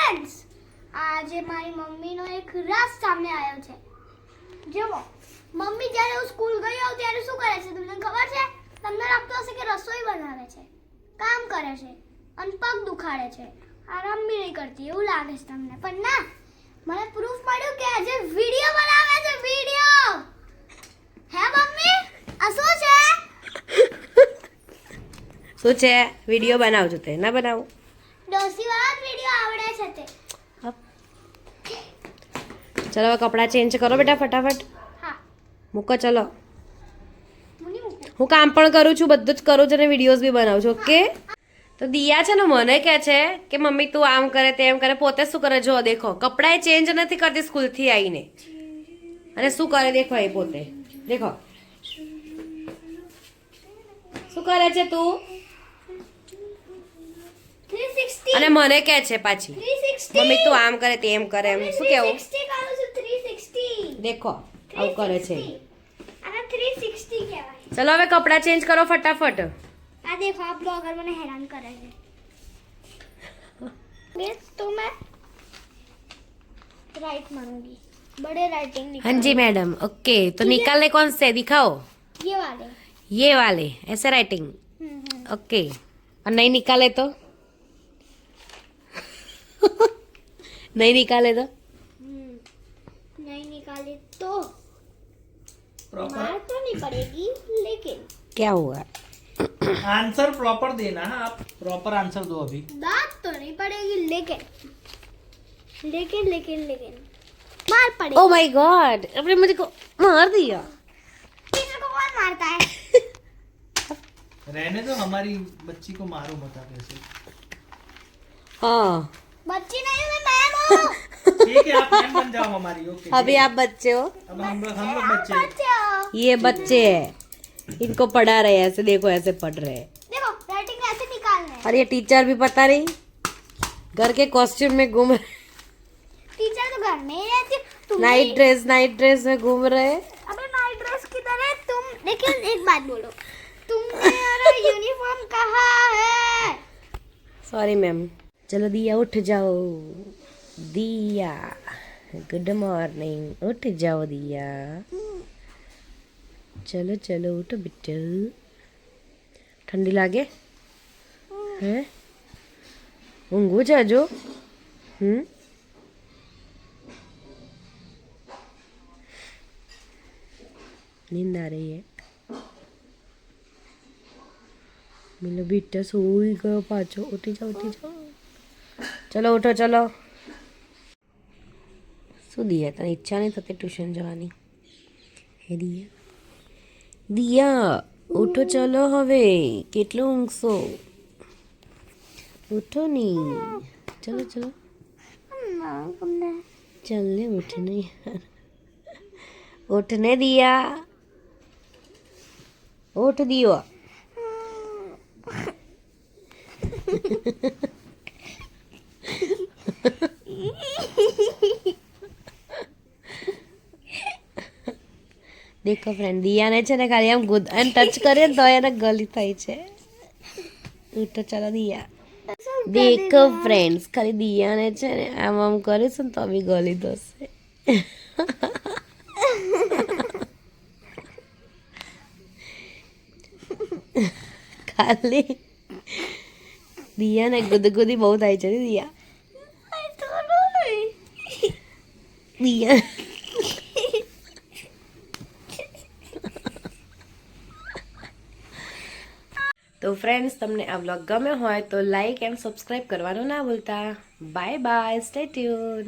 Friends, આજે મારી મમ્મીનો એક રાજ સામે આવ્યો છે. જુઓ, મમ્મી જ્યારે હું સ્કૂલ ગઈ હોઉં ત્યારે શું કરે છે તમને ખબર છે? તમને લાગતું હશે કે રસોઈ બનાવે છે, કામ કરે છે અને પગ દુખાડે છે, આરામ બી નહીં કરતી એવું લાગે છે તમને, પણ ના, મને પ્રૂફ મળ્યું કે આજે વિડિયો બનાવે છે. વિડિયો હે મમ્મી, આ શું છે? શું છે? વિડિયો બનાવજો તે ના બનાવું? ડોસીવાળા વિડિયો આવડે છે તે. ચલો હવે કપડાં ચેન્જ કરો બેટા ફટાફટ. હા, મૂકો ચલો. મુની મૂકું. હું કામ પણ કરું છું, બધું જ કરું છું અને વિડીયોઝ બી બનાવું છું. ઓકે? તો દિયા છે ને મને કહે છે કે મમ્મી તું આમ કરે તેમ કરે, પોતે શું કરે જો દેખો, કપડાં ચેન્જ નથી કરતી સ્કૂલથી આવીને, અને શું કરે દેખો એ પોતે, દેખો શું કરે છે તું, 360 અને મને કહે છે પાછી 360 મમ્મી તું આમ કરે તેમ કરે, એમ શું કેવું? 360 કરું છું. 360 દેખો આવું કરે છે. આને 360 કહેવાય. ચલો હવે કપડાં ચેન્જ કરો ફટાફટ. આ देखो आप ब्लॉगर મને हैरान કરે છે. बेस तो मैं राइट मांगूंगी, बड़े राइटिंग निकाल. हाँ जी मैडम. ओके तो निकालने कौन से दिखाओ? ये वाले. ये वाले ऐसे राइटिंग. ओके और नहीं निकाले तो? नहीं निकाले तो? नहीं निकाले तो मार तो नहीं पड़ेगी, लेकिन क्या हुआ? आंसर प्रॉपर देना है, आप प्रॉपर आंसर दो अभी. दांत तो नहीं पड़ेगी, लेकिन लेकिन लेकिन लेकिन मार पड़ेगी. ओ माय गॉड, आपने मुझे को मार दिया. टीचर को कौन मारता है? रहने दो, हमारी बच्ची को मारो मत आप ऐसे. हाँ बच्ची नहीं हूँ मैं, मैम हूँ. ठीक है, आप मैम बन जाओ हमारी. ओके. अभी आप बच्चे हो, अब हम लोग बच्चे हैं. बच्चे हो. ये बच्चे हैं, इनको पढ़ा रहे हैं ऐसे, देखो ऐसे पढ़ रहे हैं. देखो राइटिंग ऐसे निकालना है. और ये टीचर भी पता नहीं घर के कॉस्ट्यूम में घूम रहे, टीचर तो घर में ही रहती है. तुम नाइट ड्रेस में घूम रहे. अबे नाइट ड्रेस किधर है? तुम लेकिन एक बात बोलो, तुमने मेरा यूनिफॉर्म कहाँ है? Sorry ma'am. चलो दिया उठ जाओ. दिया गुड मॉर्निंग, उठ जाओ दिया. चलो चलो उठो बेटा. ठंडी लागे हैं? ઊંઘવું છે હજુ? નીંદ આ રહી है. મિલો બેટા સોઈ ગયો પાછો. ઉઠી જાઓ ઉઠી જાઓ. ચલો ઉઠો ચલો. શું દિયા તને ઈચ્છા નહીં થતી ટ્યુશન જવાની? હે દિયા, દિયા ઉઠો ચલો હવે, કેટલું ઊંઘશો? ઉઠો નહીં. ચલો ચલો चल ले. उठ नहीं यार, उठने दिया. उठ दियो. દેખો ફ્રેન્ડ, દિયાને છે ને ખાલી આમ ગુદ અને ટચ કરીએ ને તો એને ગલી થાય છે. ઉઠો ચાલો દિયા. દેખો ફ્રેન્ડ્સ, ખાલી દિયાને છે ને આમ આમ કરીશું ને તો બી ગલી દોશે. ખાલી દિયાને ગુદગુદી બહુ થાય છે દિયા. દિયા તો ફ્રેન્ડ્સ, તમને આ વ્લોગ ગમ્યો હોય તો લાઈક એન્ડ સબસ્ક્રાઈબ કરવાનું ના ભૂલતા. Bye bye, stay tune.